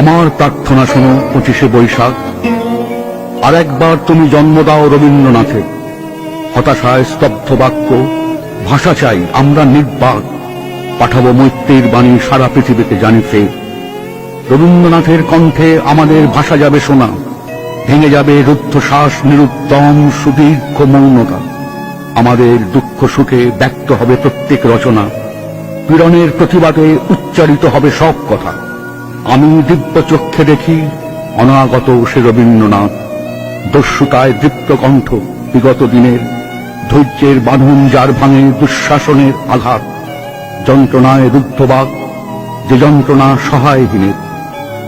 আমার প্রার্থনা শোনো 25শে বৈশাখ। আর একবার তুমি জন্ম দাও রবীন্দ্রনাথের। হতাশায় স্তব্ধ বাক্য, ভাষা চাই আমরা নির্বাক। পাঠাবো মৈত্রীর বাণী সারা পৃথিবীতে জানি ফের। রবীন্দ্রনাথের কণ্ঠে আমাদের ভাষা যাবে শোনা, ভেঙে যাবে রুদ্ধশ্বাস নিরুদ্যম সুদীর্ঘ মৌনতা। আমাদের দুঃখ সুখে ব্যক্ত হবে প্রত্যেক রচনা, পীড়নের প্রতিবাদে উচ্চারিত হবে সব কথা। আমি দিব্য চক্ষে দেখি অনাগত সে রবীন্দ্রনাথ, দস্যুতায় দীপ্ত কণ্ঠ বিগত দিনের, ধৈর্যের বাঁধন যার ভাঙে দুঃশাসনের আঘাত, যন্ত্রণায় রুদ্ধবাক যে যন্ত্রণা সহায়হীনের,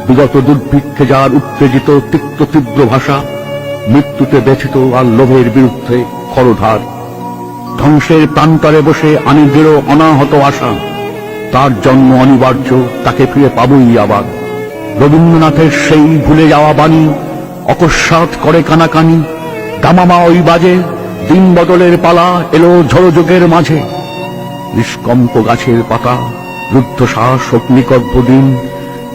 বিগত দুর্ভিক্ষে যার উত্তেজিত তিক্ত তীব্র ভাষা, মৃত্যুতে ব্যথিত আর লোভের বিরুদ্ধে খরধার, ধ্বংসের প্রান্তরে বসে আনি দৃঢ় অনাহত আশা। তার জন্ম অনিবার্য, তাকে ফিরে পাবই আবার। রবীন্দ্রনাথের সেই ভুলে যাওয়া বাণী অকস্মাৎ করে কানাকানি, দামামা ওই বাজে, দিন বদলের পালা এলো ঝড়যোগের মাঝে। নিষ্কম্প গাছের পাতা, রুদ্ধশ্বাস অগ্নিকর্ভ দিন,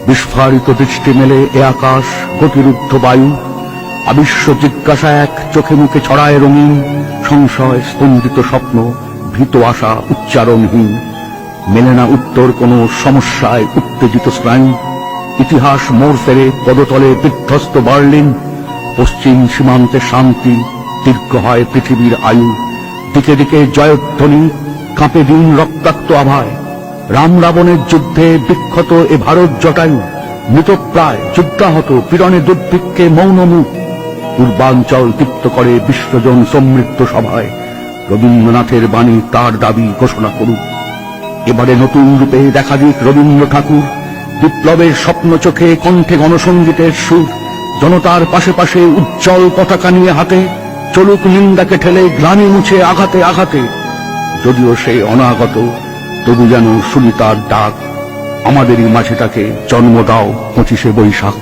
বিস্ফারিত দৃষ্টি মেলে এ আকাশ গতিরুদ্ধ বায়ু। আবিশ্ব জিজ্ঞাসা এক চোখে মুখে ছড়ায় রঙিন, সংশয় স্পন্দিত স্বপ্ন ভীত আশা উচ্চারণহীন। মেলে না উত্তর কোন সমস্যায় উত্তেজিত স্নায়ু। ইতিহাস মোড় ফেরে পদতলে বিধ্বস্ত বার্লিন, পশ্চিম সীমান্তে শান্তি, দীর্ঘ হয় পৃথিবীর আয়ু। দিকে দিকে জয়ধ্বনি, কাঁপে দিন রক্তাক্ত আভায়। রাম রাবণের যুদ্ধে বিক্ষত এ ভারত জটায়ু, মৃতপ্রায় যুদ্ধাহত পীড়নে দুর্ভিক্ষে মৌন মুখ। পূর্বাঞ্চল তৃপ্ত করে বিশ্বজন সমৃদ্ধ সভায়, রবীন্দ্রনাথের বাণী তার দাবি ঘোষণা করুক। এবারে নতুন রূপে দেখা দিক রবীন্দ্র ঠাকুর, বিপ্লবের স্বপ্ন চোখে কণ্ঠে গণসঙ্গীতের সুর। জনতার পাশে পাশে উজ্জ্বল পতাকা নিয়ে হাতে, চলুক নিন্দাকে ঠেলে গ্লানি মুছে আঘাতে আঘাতে। যদিও সে অনাগত, তবু যেন শুনি তার ডাক, আমাদেরই মাঝে তাকে জন্ম দাও 25শে বৈশাখ।